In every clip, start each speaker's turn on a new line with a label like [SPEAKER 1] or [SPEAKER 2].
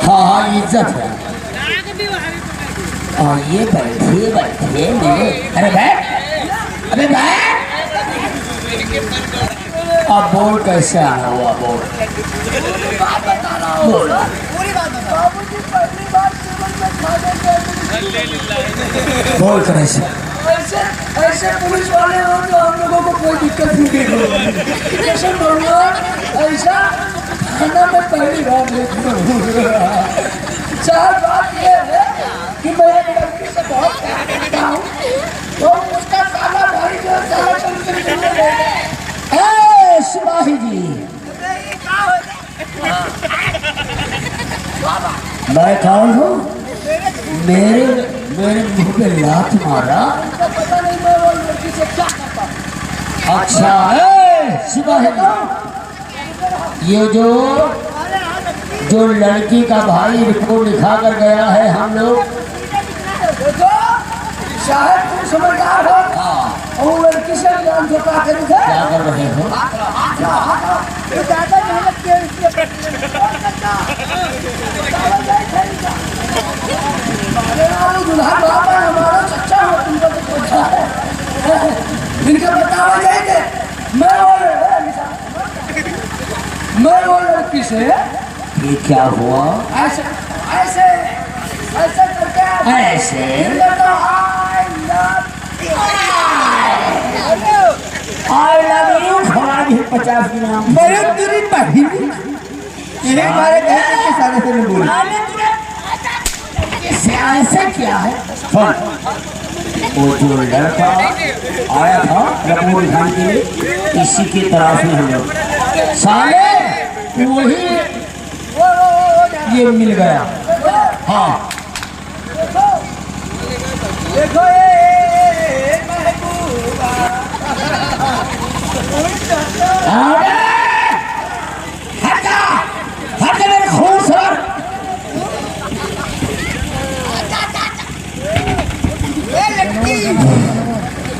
[SPEAKER 1] हाँ हाँ इज्जत है। और ये बैठिए बैठिए मेरे, अरे बैठ, अरे बैठ। अब बोल कैसे आया हुआ बोल। बोल। बोल कैसे।
[SPEAKER 2] ऐसे पुलिस वाले हो तो हम लोगों को कोई दिक्कत नहीं है। जैसे बोलो ऐसा खाना में पहली बार देखता हूँ। चार बात ये है कि मैं एक लड़की से बहुत प्यार करता हूँ, तो उसका साला भाई जो साला
[SPEAKER 1] सिपाही जी, मैं कौन हूँ? मेरे मेरे मुंह पे लात मारा।
[SPEAKER 2] पता नहीं मैं वो लड़की से क्या करता हूँ।
[SPEAKER 1] अच्छा सिपाही जी, ये जो लड़की का भाई रिपोर्ट लिखा कर गया है हम लोग,
[SPEAKER 2] देखो शायद तुम समझदार हो और लड़की से जान जो क्या करी थे।
[SPEAKER 1] क्या कर रहे हो?
[SPEAKER 2] ये ज्यादा मेहनत किया इसलिए दुल्हा बाप है हमारा सच्चा हो, तुमको तो पूछा है इनके बतावा जाएंगे। मैं वो लड़की से
[SPEAKER 1] ये क्या हुआ?
[SPEAKER 2] ऐसे ऐसे ऐसे करके
[SPEAKER 1] ऐसे आई लव यू खड़ा भी 50 ग्राम
[SPEAKER 2] मेरे तेरी बहन इन्हें बारे कहते के सारे से नहीं बोले।
[SPEAKER 1] ऐसे क्या है? वो जो लड़का आया था रमूल खान के लिए, इसी की तरफ से हम लोग साले वही ये मिल गया। हाँ
[SPEAKER 2] देखो ये महबूबा
[SPEAKER 1] हटा हटा मेरे खून सर।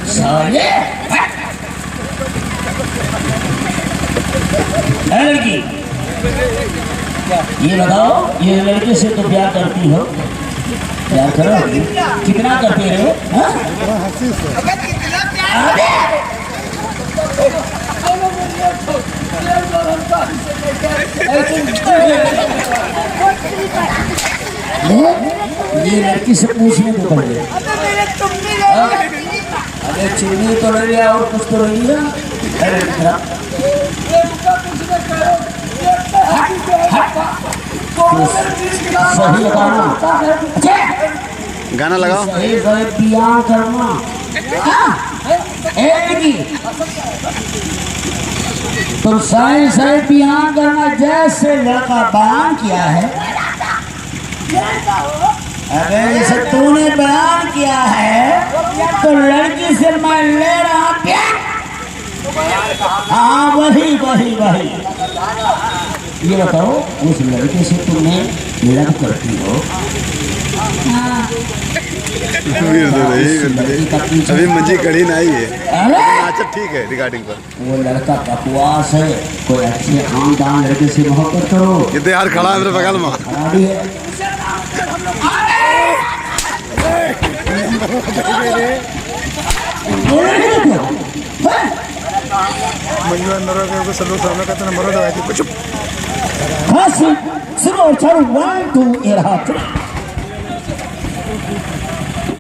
[SPEAKER 1] साले लड़की, ये बताओ, ये लड़के से तो प्यार करती हो? प्यार करो? कितना करते रहे? ये लड़की से पूछने को पड़े। अरे चुन्नी तो ले लिया और कुछ तो ले लिया। सही लगाना,
[SPEAKER 3] गाना लगाओ।
[SPEAKER 1] सही बयान करना। तो सही सही बयान करना, जैसे लड़का बयान किया है। अगर जैसे तूने बयान किया है तो लड़की से मैं ले रहा प्यार। हाँ वही वही वही। ये बताओ, उस लड़के से तुमने लव करती हो?
[SPEAKER 3] अभी मंजी कड़ी ना आई है। अच्छा ठीक है, रिकॉर्डिंग पर
[SPEAKER 1] वो लड़का बकवास है। कोई अच्छे आमदान लड़के से मोहब्बत करो।
[SPEAKER 3] कितने यार खड़ा है मेरे बगल में।
[SPEAKER 1] खराबी है। सुनो चलो 1 2 ये रहा।